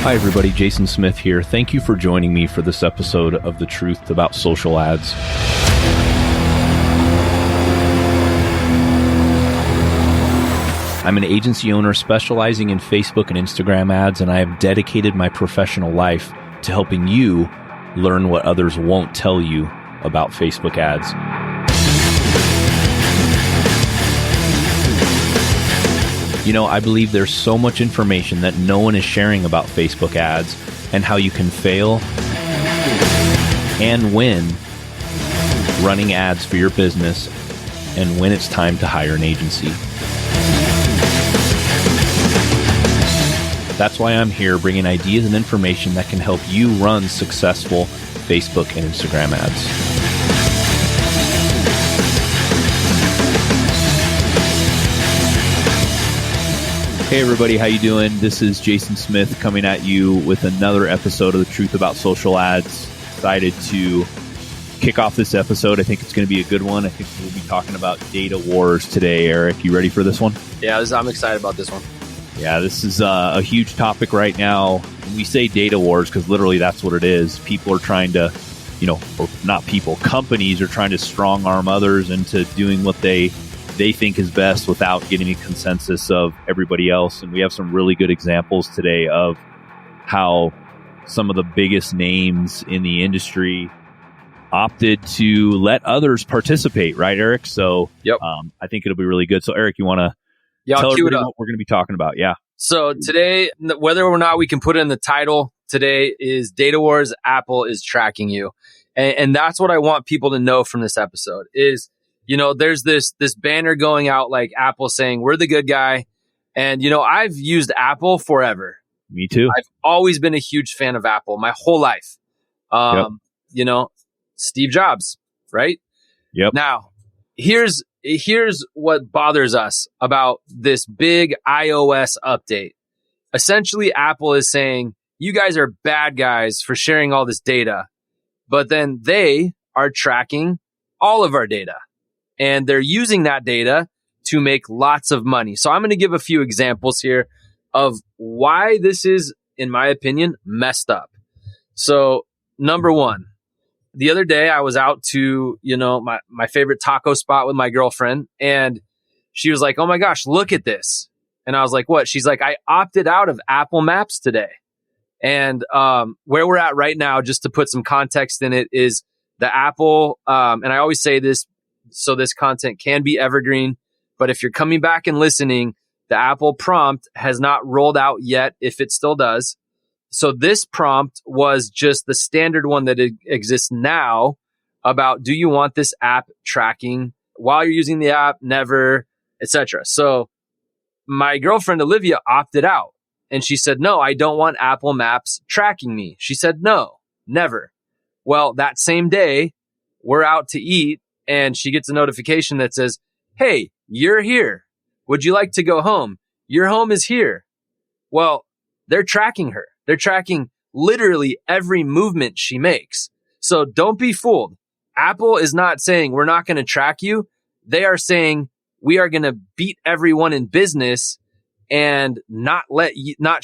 Hi, everybody. Jason Smith here. Thank you for joining me for this episode of The Truth About Social Ads. I'm an agency owner specializing in Facebook and Instagram ads, and I have dedicated my professional life to helping you learn what others won't tell you about Facebook ads. You know, I believe there's so much information that no one is sharing about Facebook ads and how you can fail and win running ads for your business and when it's time to hire an agency. That's why I'm here bringing ideas and information that can help you run successful Facebook and Instagram ads. Hey everybody, how you doing? This is Jason Smith coming at you with another episode of The Truth About Social Ads. Excited to kick off this episode. I think it's going to be a good one. I think we'll be talking about data wars today. Eric, you ready for this one? Yeah, I'm excited about this one. Yeah, this is a huge topic right now. We say data wars because literally that's what it is. People are trying to, or not people, companies are trying to strong arm others into doing what they think is best without getting a consensus of everybody else. And we have some really good examples today of how some of the biggest names in the industry opted to let others participate, right, Eric? So yep. I think it'll be really good. So Eric, you want to tell everybody what we're going to be talking about? Yeah. So today, whether or not we can put it in the title, today is Data Wars, Apple is tracking you. And that's what I want people to know from this episode is, there's this banner going out like Apple saying, we're the good guy. And, I've used Apple forever. Me too. I've always been a huge fan of Apple my whole life. Steve Jobs, right? Yep. Now, here's what bothers us about this big iOS update. Essentially, Apple is saying, you guys are bad guys for sharing all this data. But then they are tracking all of our data. And they're using that data to make lots of money. So I'm going to give a few examples here of why this is, in my opinion, messed up. So number one, the other day I was out to, my favorite taco spot with my girlfriend. And she was like, oh my gosh, look at this. And I was like, what? She's like, I opted out of Apple Maps today. And where we're at right now, just to put some context in it, is the Apple, and I always say this, so this content can be evergreen. But if you're coming back and listening, the Apple prompt has not rolled out yet, if it still does. So this prompt was just the standard one that exists now about, do you want this app tracking while you're using the app, never, etc. So my girlfriend, Olivia, opted out. And she said, no, I don't want Apple Maps tracking me. She said, no, never. Well, that same day, we're out to eat. And she gets a notification that says, hey, you're here. Would you like to go home? Your home is here. Well, they're tracking her. They're tracking literally every movement she makes. So don't be fooled. Apple is not saying we're not going to track you. They are saying we are going to beat everyone in business and not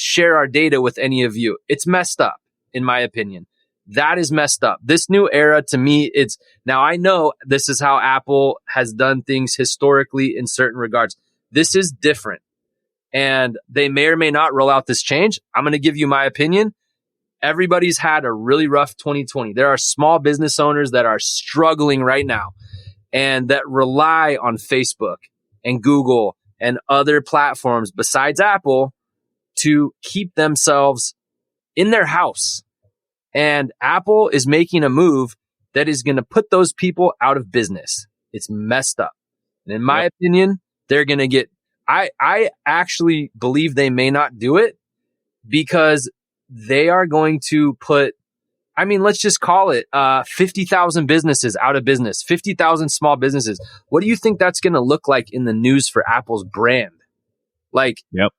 share our data with any of you. It's messed up, in my opinion. That is messed up. This new era, to me, now I know this is how Apple has done things historically in certain regards. This is different. And they may or may not roll out this change. I'm going to give you my opinion. Everybody's had a really rough 2020. There are small business owners that are struggling right now and that rely on Facebook and Google and other platforms besides Apple to keep themselves in their house. And Apple is making a move that is going to put those people out of business. It's messed up. And in my opinion, they're going to get, I actually believe they may not do it because they are going to put, let's just call it 50,000 businesses out of business, 50,000 small businesses. What do you think that's going to look like in the news for Apple's brand?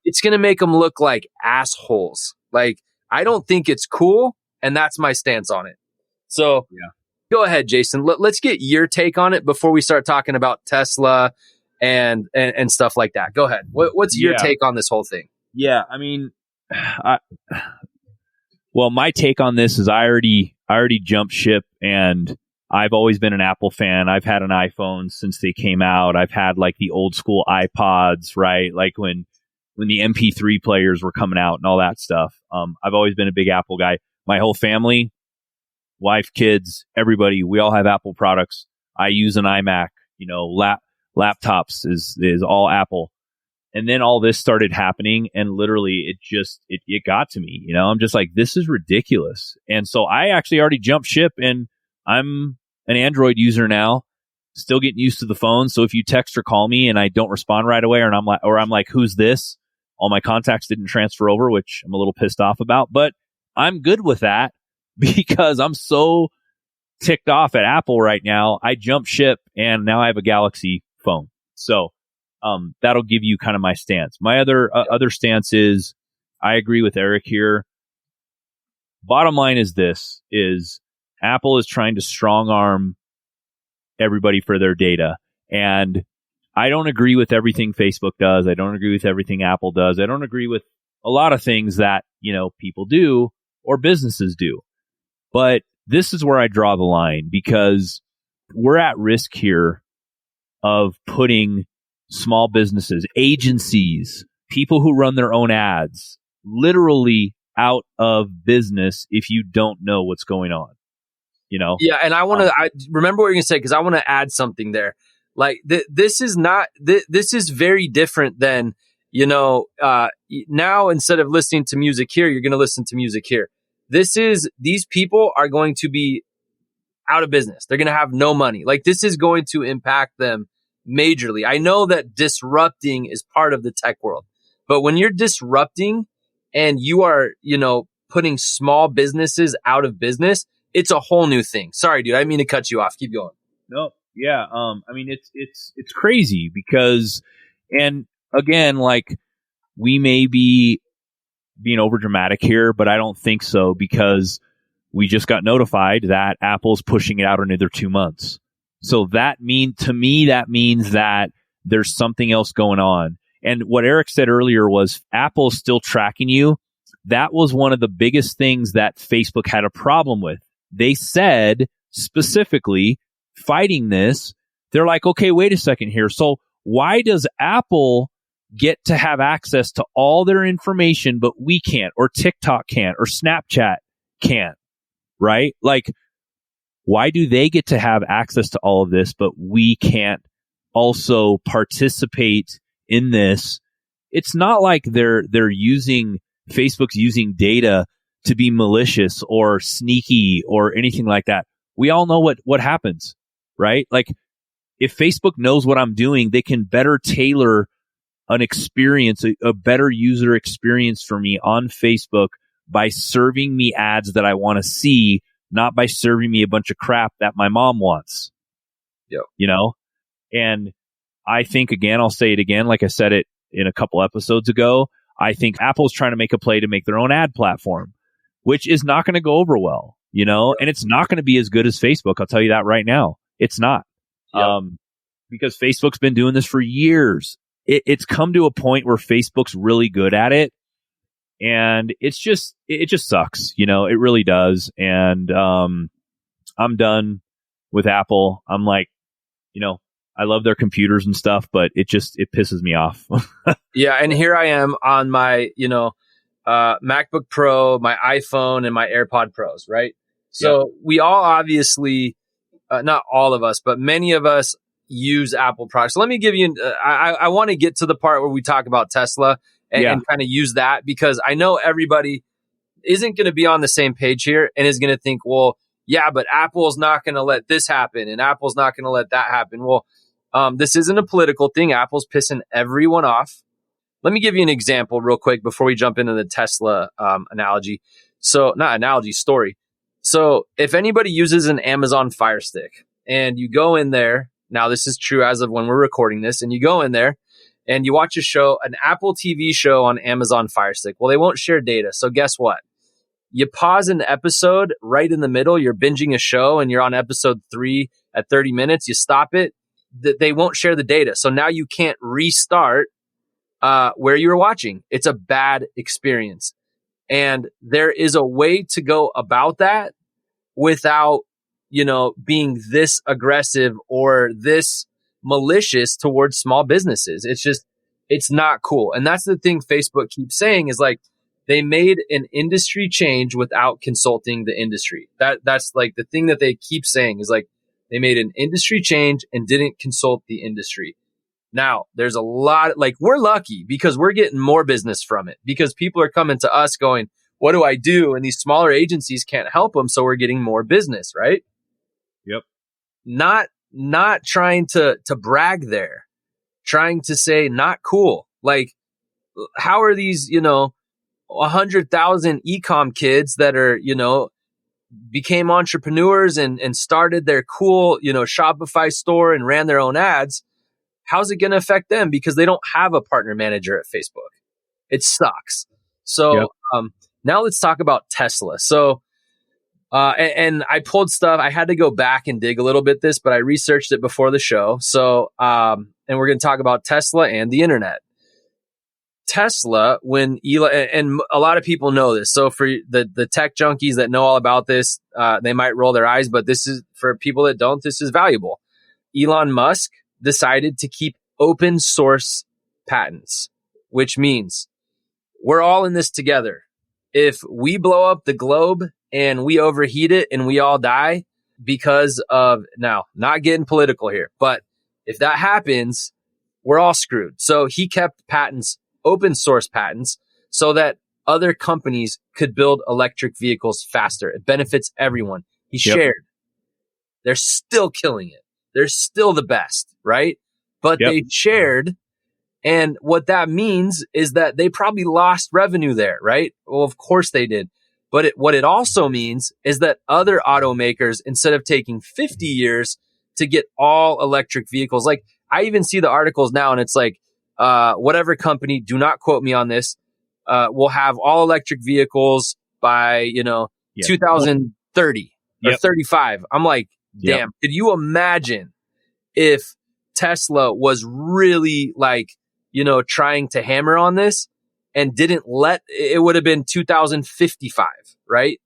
It's going to make them look like assholes. I don't think it's cool. And that's my stance on it. So Go ahead, Jason. Let's get your take on it before we start talking about Tesla and stuff like that. Go ahead. What's your take on this whole thing? Yeah, Well, my take on this is I already jumped ship, and I've always been an Apple fan. I've had an iPhone since they came out. I've had like the old school iPods, right? Like when the MP3 players were coming out and all that stuff. I've always been a big Apple guy. My whole family, wife, kids, everybody, we all have Apple products. I use an iMac, laptops is all Apple. And then all this started happening, and literally it got to me. I'm just like, this is ridiculous. And so I actually already jumped ship, and I'm an Android user now, still getting used to the phone. So if you text or call me and I don't respond right away, or I'm like, who's this? All my contacts didn't transfer over, which I'm a little pissed off about, but I'm good with that because I'm so ticked off at Apple right now. I jumped ship, and now I have a Galaxy phone. So that'll give you kind of my stance. My other stance is I agree with Eric here. Bottom line is this, is Apple is trying to strong arm everybody for their data. And I don't agree with everything Facebook does. I don't agree with everything Apple does. I don't agree with a lot of things that, people do or businesses do. But this is where I draw the line, because we're at risk here of putting small businesses, agencies, people who run their own ads, literally out of business if you don't know what's going on. Yeah, and I want to. I remember what you're gonna say, because I want to add something there. Like this is not. This is very different than now. Instead of listening to music here, you're gonna listen to music here. These people are going to be out of business. They're gonna have no money. Like, this is going to impact them majorly. I know that disrupting is part of the tech world, but when you're disrupting and you are, putting small businesses out of business, it's a whole new thing. Sorry, dude. I didn't mean to cut you off. Keep going. No, yeah. I mean, it's crazy because, and again, like, we may be being over dramatic here, but I don't think so, because we just got notified that Apple's pushing it out another 2 months. So to me, that means that there's something else going on. And what Eric said earlier was Apple's still tracking you. That was one of the biggest things that Facebook had a problem with. They said specifically, fighting this, they're like, okay, wait a second here. So why does Apple get to have access to all their information, but we can't, or TikTok can't, or Snapchat can't, right? Like, why do they get to have access to all of this, but we can't also participate in this? It's not like Facebook's using data to be malicious or sneaky or anything like that. We all know what happens, right? Like, if Facebook knows what I'm doing, they can better tailor an experience, a better user experience for me on Facebook by serving me ads that I want to see, not by serving me a bunch of crap that my mom wants. Yep. And I think, again, I'll say it again, like I said it in a couple episodes ago, I think Apple's trying to make a play to make their own ad platform, which is not going to go over well, and it's not going to be as good as Facebook. I'll tell you that right now. It's not. Yep. Because Facebook's been doing this for years. It's come to a point where Facebook's really good at it. And it just sucks, it really does. And I'm done with Apple. I'm like, I love their computers and stuff, but it pisses me off. Yeah, and here I am on my, MacBook Pro, my iPhone, and my AirPod Pros, right? So we all obviously, not all of us, but many of us use Apple products. So let me give you, I want to get to the part where we talk about Tesla and kind of use that, because I know everybody isn't going to be on the same page here and is going to think, well, yeah, but Apple's not going to let this happen and Apple's not going to let that happen. Well, this isn't a political thing. Apple's pissing everyone off. Let me give you an example real quick before we jump into the Tesla analogy. So, not analogy, story. So if anybody uses an Amazon Fire Stick and you go in there, now this is true as of when we're recording this, and you go in there and you watch a show, an Apple TV show on Amazon Fire Stick. Well, they won't share data. So guess what? You pause an episode right in the middle. You're binging a show and you're on episode 3 at 30 minutes. You stop it. They won't share the data. So now you can't restart where you were watching. It's a bad experience. And there is a way to go about that without, being this aggressive or this malicious towards small businesses. It's not cool. And that's the thing Facebook keeps saying is like, they made an industry change without consulting the industry. That's like the thing that they keep saying is like, they made an industry change and didn't consult the industry. Now, there's a lot, like we're lucky because we're getting more business from it because people are coming to us going, what do I do? And these smaller agencies can't help them. So we're getting more business, right? Yep. Not trying to brag there, trying to say not cool. Like, how are these, 100,000 e-com kids that are, became entrepreneurs and started their cool, Shopify store and ran their own ads? How's it going to affect them? Because they don't have a partner manager at Facebook. It sucks. So now let's talk about Tesla. So, and I pulled stuff. I had to go back and dig a little bit but I researched it before the show. So, and we're going to talk about Tesla and the internet. Tesla, when Elon, and a lot of people know this. So for the tech junkies that know all about this, they might roll their eyes, but this is for people that don't, this is valuable. Elon Musk decided to keep open source patents, which means we're all in this together. If we blow up the globe and we overheat it and we all die because of, now, not getting political here, but if that happens, we're all screwed. So he kept patents, open source patents, so that other companies could build electric vehicles faster. It benefits everyone. He shared. They're still killing it. They're still the best, right? But they shared. And what that means is that they probably lost revenue there, right? Well, of course they did. But what it also means is that other automakers, instead of taking 50 years to get all electric vehicles, like I even see the articles now and it's like, whatever company, do not quote me on this, will have all electric vehicles by, 2030 or 35. I'm like, damn, could you imagine if Tesla was really like, trying to hammer on this and didn't it would have been 2055, right?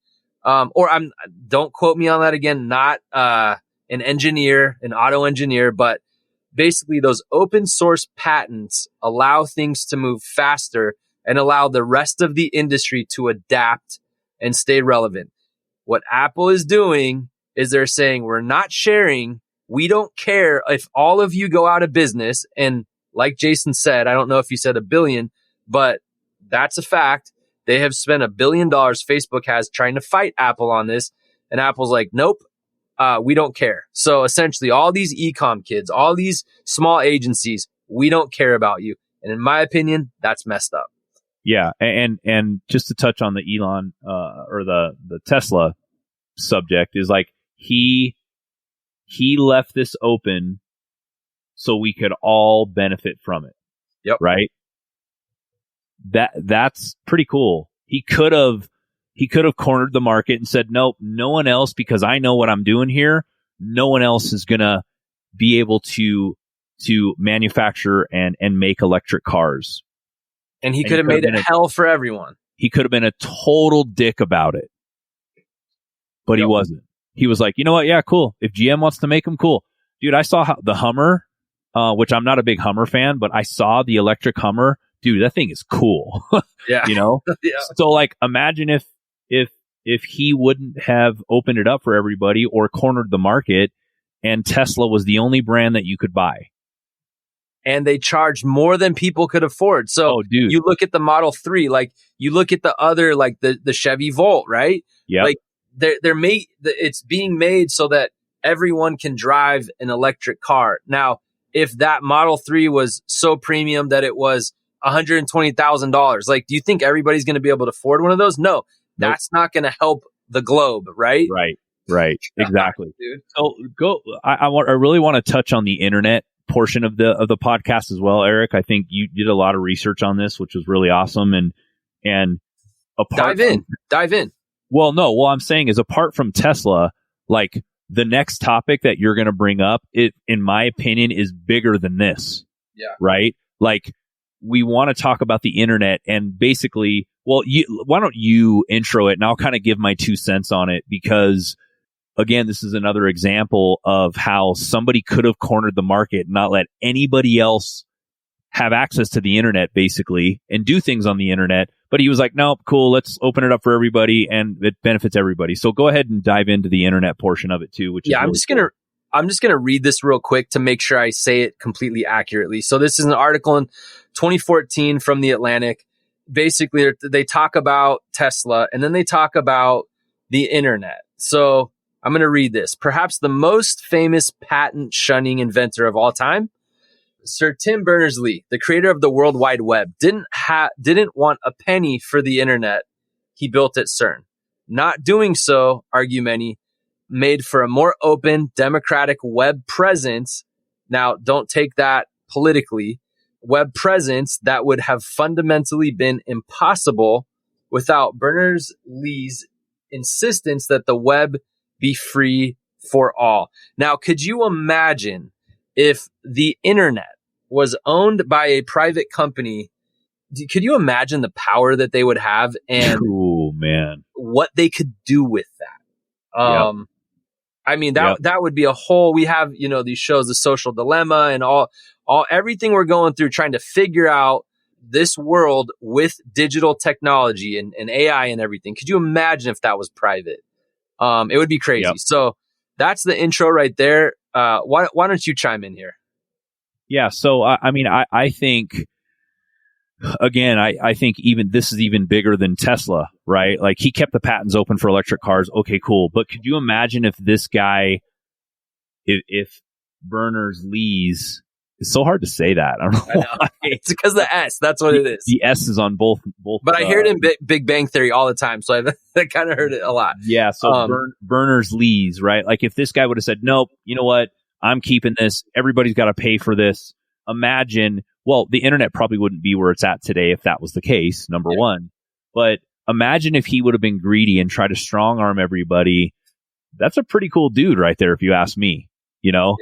Don't quote me on that again, not, an auto engineer, but basically those open source patents allow things to move faster and allow the rest of the industry to adapt and stay relevant. What Apple is doing is they're saying, we're not sharing. We don't care if all of you go out of business. And like Jason said, I don't know if he said $1 billion, but that's a fact. They have spent $1 billion. Facebook has trying to fight Apple on this. And Apple's like, nope, we don't care. So essentially all these e-com kids, all these small agencies, we don't care about you. And in my opinion, that's messed up. Yeah. And just to touch on the Elon, or the Tesla subject is like, he left this open so we could all benefit from it. Yep. Right. That's pretty cool. He could have cornered the market and said, nope, no one else, because I know what I'm doing here. No one else is going to be able to manufacture and make electric cars. And he could have made it hell for everyone. He could have been a total dick about it, but he wasn't. He was like, you know what? Yeah, cool. If GM wants to make them, cool. Dude, I saw the Hummer, which I'm not a big Hummer fan, but I saw the electric Hummer. Dude, that thing is cool. Yeah. Yeah. So like, imagine if he wouldn't have opened it up for everybody or cornered the market and Tesla was the only brand that you could buy. And they charged more than people could afford. So you look at the Model 3, like you look at the other, like the Chevy Volt, right? Yeah. Like it's being made so that everyone can drive an electric car. Now, if that Model 3 was so premium that it was $120,000, like, do you think everybody's going to be able to afford one of those? No, that's not going to help the globe, right? Right. Exactly. Dude. So I really want to touch on the internet portion of the podcast as well, Eric. I think you did a lot of research on this, which was really awesome. And dive in. Well, no, what I'm saying is, apart from Tesla, like the next topic that you're going to bring up, it, in my opinion, is bigger than this. Yeah. Right. Like, we want to talk about the internet and basically Well, why don't you intro it and I'll kind of give my 2 cents on it, because again, this is another example of how somebody could have cornered the market and not let anybody else have access to the internet basically and do things on the internet. But he was like, nope, cool, let's open it up for everybody and it benefits everybody. So go ahead and dive into the internet portion of it too, which is I'm really just cool. I'm just going to read this real quick to make sure I say it completely accurately. So this is an article in 2014 from The Atlantic. Basically, they talk about Tesla and then they talk about the internet. So I'm going to read this. Perhaps the most famous patent shunning inventor of all time, Sir Tim Berners-Lee, the creator of the World Wide Web, didn't want a penny for the internet he built at CERN. Not doing so, argue many, made for a more open, democratic web presence. Now, don't take that politically. Web presence that would have fundamentally been impossible without Berners-Lee's insistence that the web be free for all. Now, could you imagine if the internet was owned by a private company? Could you imagine the power that they would have and what they could do with that? I mean, that would be a whole, we have, these shows, The Social Dilemma and all everything we're going through trying to figure out this world with digital technology and AI and everything. Could you imagine if that was private? It would be crazy. Yep. So that's the intro right there. Why don't you chime in here? Yeah. So, I think, again, I think even this is even bigger than Tesla, right? Like he kept the patents open for electric cars. Okay, cool. But could you imagine if this guy, if Berners-Lee's, it's so hard to say that. I don't know. Why. It's because of the S. That's what it is. The S is on both. But I hear it in Big Bang Theory all the time. So I kind of heard it a lot. Yeah. So Berners-Lee's, right? Like if this guy would have said, nope, you know what? I'm keeping this. Everybody's got to pay for this. Imagine, well, the internet probably wouldn't be where it's at today if that was the case, number one. But imagine if he would have been greedy and tried to strong arm everybody. That's a pretty cool dude right there, if you ask me, Yep.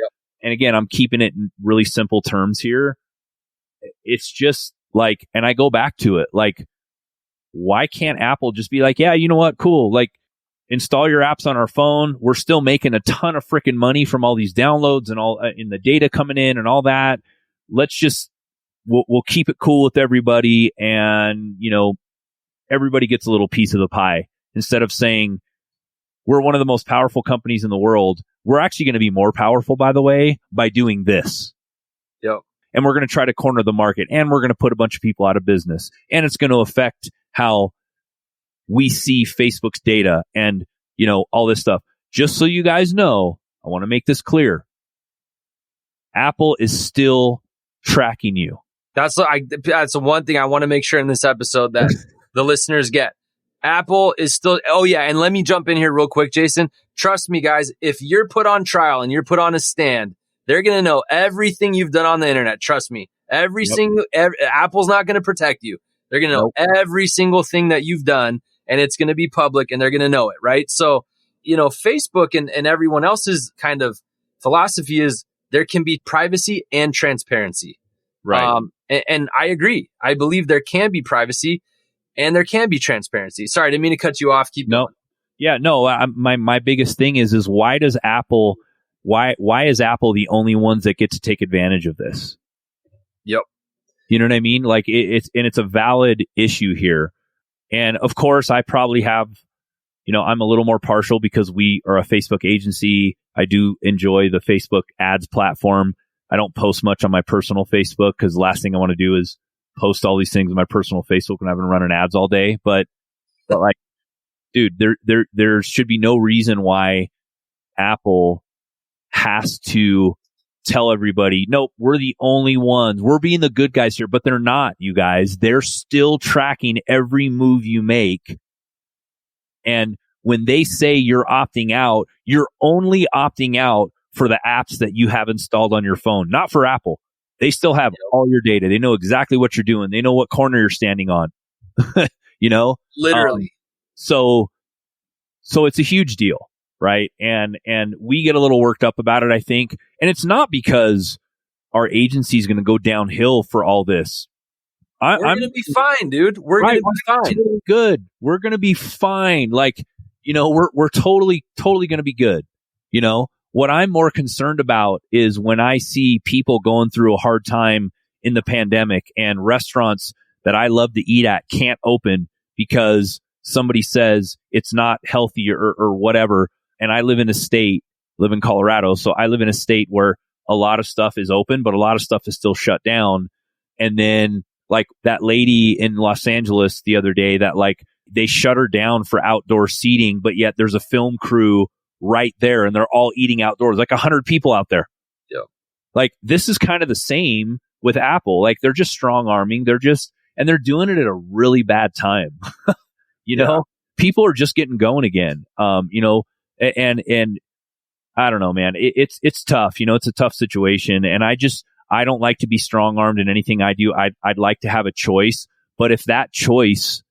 And again, I'm keeping it in really simple terms here. It's just like, and I go back to it, like, why can't Apple just be like, yeah, you know what? Cool. Like, install your apps on our phone. We're still making a ton of freaking money from all these downloads and all in the data coming in and all that. Let's just, we'll keep it cool with everybody. And, everybody gets a little piece of the pie instead of saying, we're one of the most powerful companies in the world. We're actually going to be more powerful, by the way, by doing this. Yep. And we're going to try to corner the market, and we're going to put a bunch of people out of business. And it's going to affect how we see Facebook's data and, all this stuff. Just so you guys know, I want to make this clear. Apple is still tracking you. That's the one thing I want to make sure in this episode that the listeners get. Apple is still, and let me jump in here real quick, Jason. Trust me, guys, if you're put on trial and you're put on a stand, they're going to know everything you've done on the internet. Trust me. Apple's not going to protect you. They're going to know every single thing that you've done, and it's going to be public, and they're going to know it, right? So, Facebook and everyone else's kind of philosophy is there can be privacy and transparency. Right. And I agree. I believe there can be privacy and there can be transparency. Sorry, I didn't mean to cut you off. Keep going. Yeah, no. My biggest thing is why is Apple the only ones that get to take advantage of this? Yep. You know what I mean? Like it's a valid issue here. And of course, I probably have, I'm a little more partial because we are a Facebook agency. I do enjoy the Facebook ads platform. I don't post much on my personal Facebook because the last thing I want to do is post all these things on my personal Facebook when I've been running ads all day. But like, dude, there should be no reason why Apple has to tell everybody, nope, we're the only ones. We're being the good guys here, but they're not, you guys. They're still tracking every move you make. And when they say you're opting out, you're only opting out for the apps that you have installed on your phone, not for Apple. They still have all your data. They know exactly what you're doing. They know what corner you're standing on. Literally. So it's a huge deal, right? And we get a little worked up about it, I think. And it's not because our agency is going to go downhill for all this. We're going to be fine, dude. We're going to be fine. Totally good. We're going to be fine. Like, we're totally going to be good. What I'm more concerned about is when I see people going through a hard time in the pandemic and restaurants that I love to eat at can't open because somebody says it's not healthy or whatever. And I live in Colorado. So I live in a state where a lot of stuff is open, but a lot of stuff is still shut down. And then like that lady in Los Angeles the other day that like they shut her down for outdoor seating, but yet there's a film crew right there and they're all eating outdoors, like 100 people out there. Yeah. Like this is kind of the same with Apple. Like they're just strong arming. And they're doing it at a really bad time. People are just getting going again. And I don't know, man, it's tough. It's a tough situation. And I don't like to be strong armed in anything I do. I'd like to have a choice, but if that choice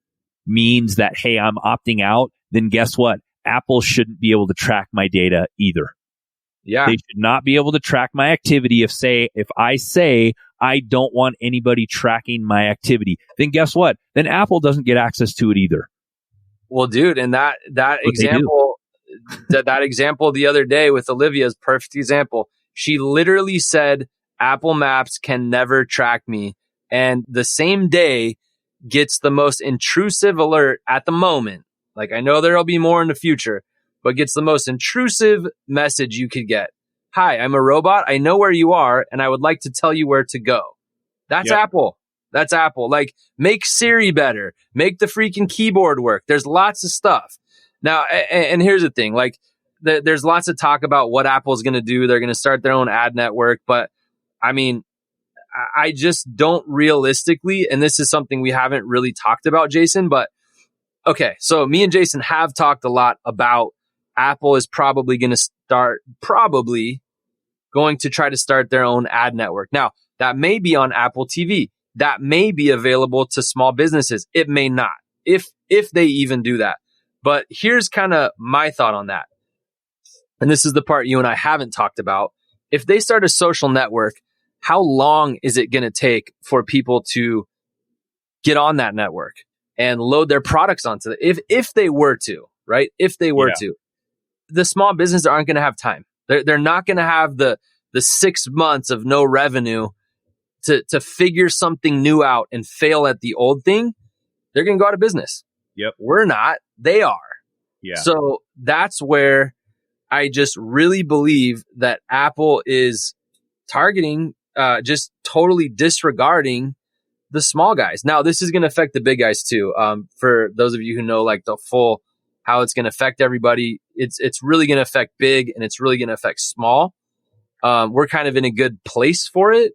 means that, hey, I'm opting out, then guess what? Apple shouldn't be able to track my data either. Yeah. They should not be able to track my activity. If I say I don't want anybody tracking my activity, then guess what? Then Apple doesn't get access to it either. Well, dude, and that example, that example the other day with Olivia is a perfect example. She literally said, Apple Maps can never track me. And the same day gets the most intrusive alert at the moment. Like, I know there'll be more in the future, but gets the most intrusive message you could get. Hi, I'm a robot. I know where you are, and I would like to tell you where to go. That's Apple. That's Apple. Like, make Siri better. Make the freaking keyboard work. There's lots of stuff. Now, and here's the thing. Like, there's lots of talk about what Apple's going to do. They're going to start their own ad network. But, I mean, I just don't realistically, and this is something we haven't really talked about, Jason, but okay, so me and Jason have talked a lot about Apple is probably going to try to start their own ad network. Now, that may be on Apple TV. That may be available to small businesses. It may not, if they even do that. But here's kind of my thought on that. And this is the part you and I haven't talked about. If they start a social network, how long is it going to take for people to get on that network and load their products onto it? If they were to, right? If they were to, the small businesses aren't going to have time. They're not going to have the 6 months of no revenue to figure something new out and fail at the old thing. They're going to go out of business. Yep. We're not. They are. Yeah. So that's where I just really believe that Apple is targeting, just totally disregarding the small guys. Now, this is going to affect the big guys too. For those of you who know like the full, how it's going to affect everybody, it's really going to affect big and it's really going to affect small. We're kind of in a good place for it,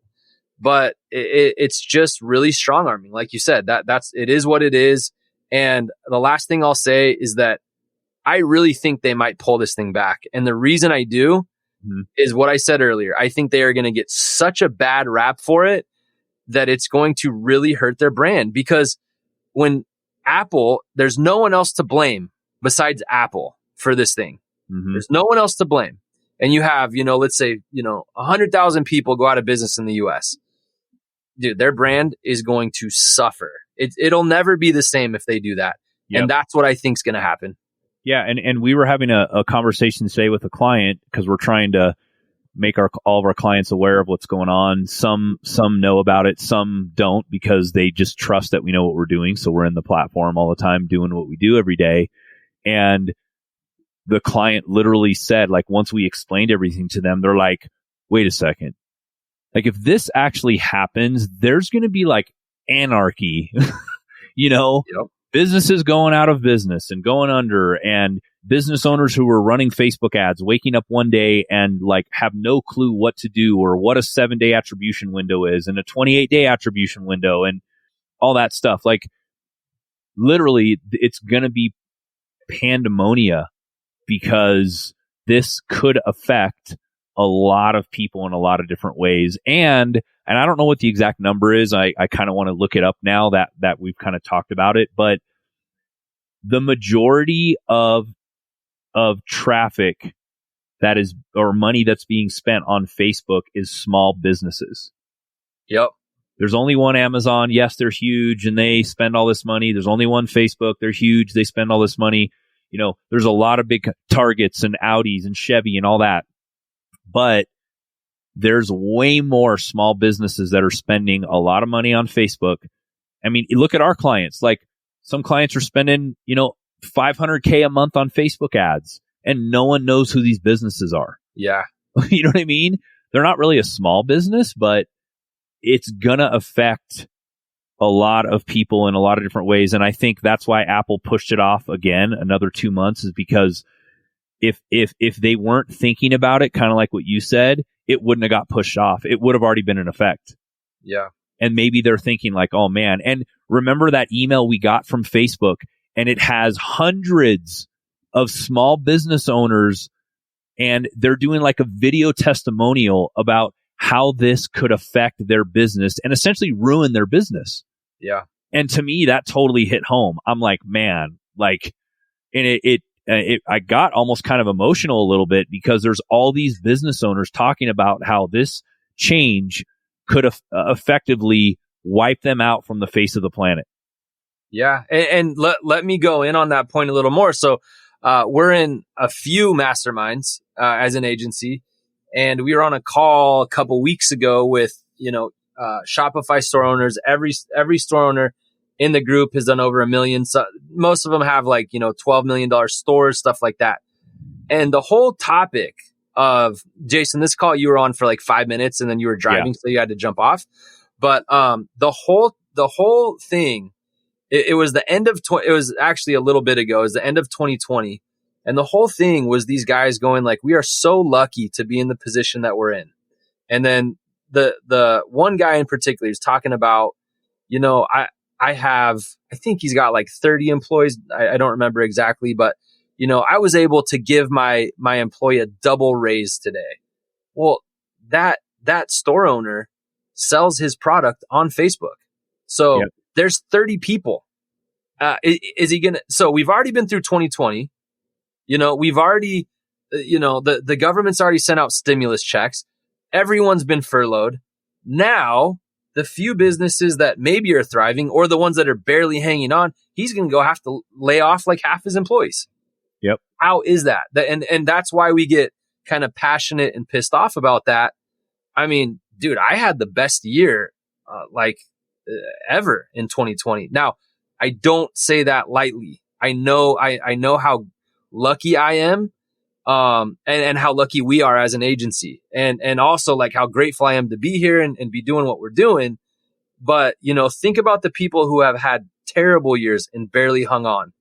but it's just really strong arming. Like you said, it is what it is. And the last thing I'll say is that I really think they might pull this thing back. And the reason I do is what I said earlier. I think they are going to get such a bad rap for it that it's going to really hurt their brand, because when Apple, there's no one else to blame besides Apple for this thing. Mm-hmm. There's no one else to blame. And you have, let's say, 100,000 people go out of business in the US. Dude, their brand is going to suffer. It'll never be the same if they do that. Yep. And that's what I think is going to happen. Yeah. And we were having a conversation today with a client because we're trying to make all of our clients aware of what's going on. Some know about it. Some don't, because they just trust that we know what we're doing. So we're in the platform all the time doing what we do every day. And the client literally said, like, once we explained everything to them, they're like, wait a second. Like, if this actually happens, there's going to be like anarchy, Yep. Businesses going out of business and going under, and business owners who were running Facebook ads waking up one day and like have no clue what to do, or what a 7-day attribution window is and a 28-day attribution window and all that stuff. Like, literally, it's going to be pandemonia, because this could affect a lot of people in a lot of different ways. And I don't know what the exact number is. I kind of want to look it up now that we've kind of talked about it, but the majority of traffic that is, or money that's being spent on Facebook, is small businesses. Yep. there's only one Amazon. Yes, they're huge and they spend all this money. There's only one Facebook. They're huge. They spend all this money. There's a lot of big Targets and Audis and Chevy and all that. But there's way more small businesses that are spending a lot of money on Facebook. I mean, look at our clients. Like some clients are spending, $500K a month on Facebook ads and no one knows who these businesses are. Yeah. You know what I mean? They're not really a small business, but it's going to affect a lot of people in a lot of different ways. And I think that's why Apple pushed it off again another 2 months, is because if they weren't thinking about it, kind of like what you said, it wouldn't have got pushed off. It would have already been in effect. Yeah. And maybe they're thinking like, oh man. And remember that email we got from Facebook, and it has hundreds of small business owners, and they're doing like a video testimonial about how this could affect their business and essentially ruin their business. Yeah. And to me, that totally hit home. I'm like, man, like, and I got almost kind of emotional a little bit, because there's all these business owners talking about how this change could effectively wipe them out from the face of the planet. Yeah. And let me go in on that point a little more. So we're in a few masterminds as an agency, and we were on a call a couple weeks ago with, Shopify store owners. Every store owner in the group has done over $1 million. So most of them have like, $12 million stores, stuff like that. And the whole topic of, Jason, this call you were on for like 5 minutes and then you were driving, so you had to jump off. But the whole thing, it was the end of, it was actually a little bit ago, it was the end of 2020. And the whole thing was these guys going like, we are so lucky to be in the position that we're in. And then the one guy in particular is talking about, I think he's got like 30 employees. I don't remember exactly, but I was able to give my employee a double raise today. Well, that store owner sells his product on Facebook. So there's 30 people. Is he gonna? So we've already been through 2020. We've already, the government's already sent out stimulus checks. Everyone's been furloughed. Now, the few businesses that maybe are thriving, or the ones that are barely hanging on, he's going to have to lay off like half his employees. Yep. How is that? And that's why we get kind of passionate and pissed off about that. I mean, dude, I had the best year ever in 2020. Now, I don't say that lightly. I know how lucky I am, and how lucky we are as an agency, and also like how grateful I am to be here and be doing what we're doing. But, think about the people who have had terrible years and barely hung on.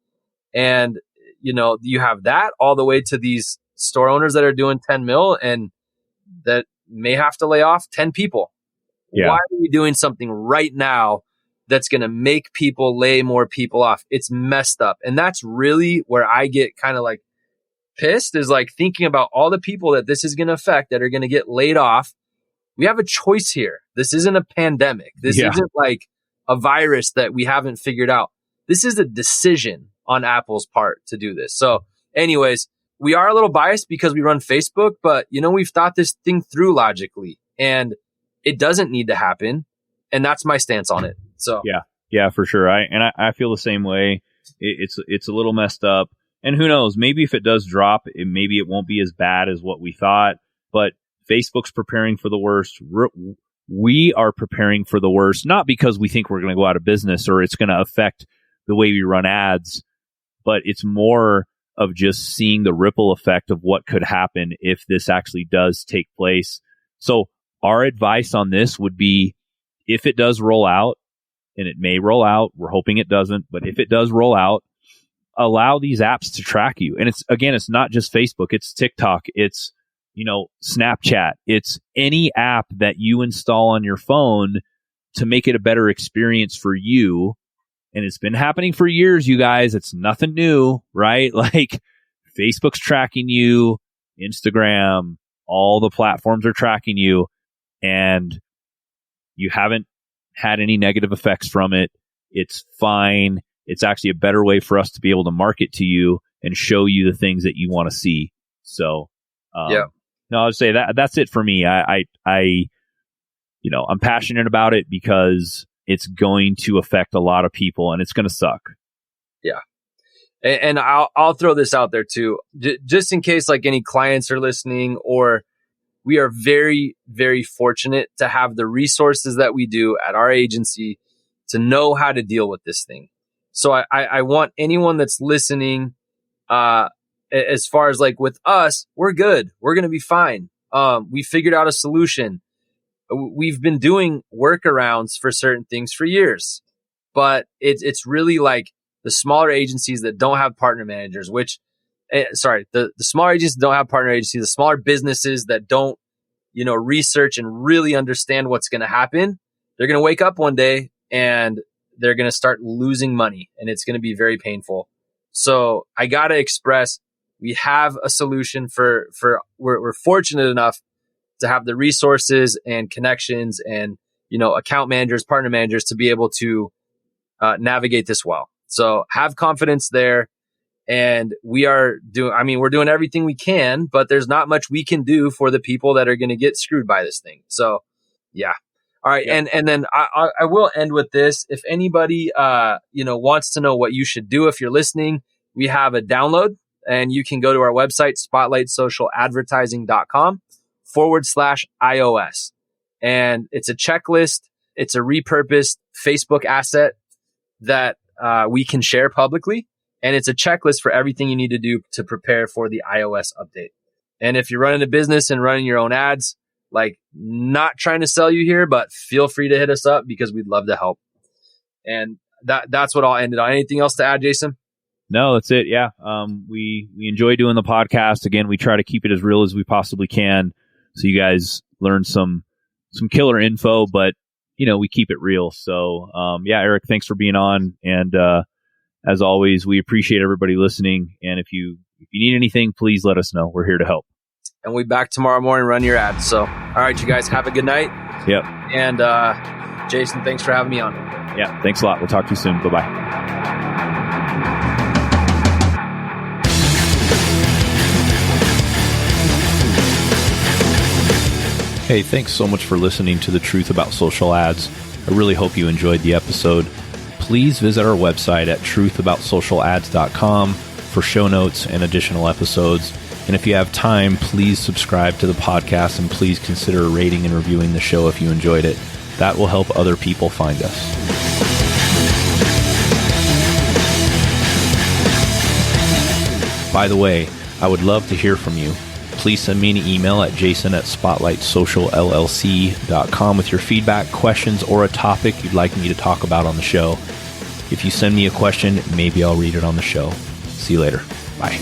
And, you have that all the way to these store owners that are doing 10 mil and that may have to lay off 10 people. Yeah. Why are we doing something right now that's going to make people lay more people off? It's messed up. And that's really where I get kind of like pissed, is like thinking about all the people that this is going to affect that are going to get laid off. We have a choice here. This isn't a pandemic. This isn't like a virus that we haven't figured out. This is a decision on Apple's part to do this. So anyways, we are a little biased because we run Facebook, but we've thought this thing through logically, and it doesn't need to happen. And that's my stance on it. So yeah, for sure. I feel the same way. It's a little messed up. And who knows, maybe if it does drop, maybe it won't be as bad as what we thought. But Facebook's preparing for the worst. We are preparing for the worst, not because we think we're going to go out of business or it's going to affect the way we run ads, but it's more of just seeing the ripple effect of what could happen if this actually does take place. So our advice on this would be, if it does roll out, and it may roll out, we're hoping it doesn't, but if it does roll out, allow these apps to track you. And it's not just Facebook, it's TikTok, it's, Snapchat, it's any app that you install on your phone to make it a better experience for you. And it's been happening for years, you guys. It's nothing new, right? Like Facebook's tracking you, Instagram, all the platforms are tracking you, and you haven't had any negative effects from it. It's fine. It's actually a better way for us to be able to market to you and show you the things that you want to see. So, no, I would say that's it for me. I I'm passionate about it because it's going to affect a lot of people and it's going to suck. Yeah. And I'll throw this out there too, just in case like any clients are listening, or we are very, very fortunate to have the resources that we do at our agency to know how to deal with this thing. So I want anyone that's listening, as far as like with us, we're good. We're going to be fine. We figured out a solution. We've been doing workarounds for certain things for years, but it's really like the smaller agencies that don't have partner managers, the smaller agencies don't have partner agencies, the smaller businesses that don't, research and really understand what's going to happen. They're going to wake up one day and they're going to start losing money, and it's going to be very painful. So I got to express, we have a solution we're fortunate enough to have the resources and connections and, account managers, partner managers to be able to navigate this well. So have confidence there. And we're doing everything we can, but there's not much we can do for the people that are going to get screwed by this thing. So yeah. All right. Yeah. And then I will end with this. If anybody, wants to know what you should do if you're listening, we have a download, and you can go to our website, spotlightsocialadvertising.com/iOS. And it's a checklist. It's a repurposed Facebook asset that we can share publicly. And it's a checklist for everything you need to do to prepare for the iOS update. And if you're running a business and running your own ads, like, not trying to sell you here, but feel free to hit us up because we'd love to help. And that's what I'll end it on. Anything else to add, Jason? No, that's it. Yeah. We enjoy doing the podcast. Again, we try to keep it as real as we possibly can, so you guys learn some killer info, but we keep it real. So, Eric, thanks for being on. And, as always, we appreciate everybody listening. And if you need anything, please let us know. We're here to help. And we'll be back tomorrow morning, run your ads. So, all right, you guys have a good night. Yep. And Jason, thanks for having me on. Yeah, thanks a lot. We'll talk to you soon. Bye-bye. Hey, thanks so much for listening to The Truth About Social Ads. I really hope you enjoyed the episode. Please visit our website at truthaboutsocialads.com for show notes and additional episodes. And if you have time, please subscribe to the podcast, and please consider rating and reviewing the show if you enjoyed it. That will help other people find us. By the way, I would love to hear from you. Please send me an email at jason@spotlightsocialllc.com with your feedback, questions, or a topic you'd like me to talk about on the show. If you send me a question, maybe I'll read it on the show. See you later. Bye.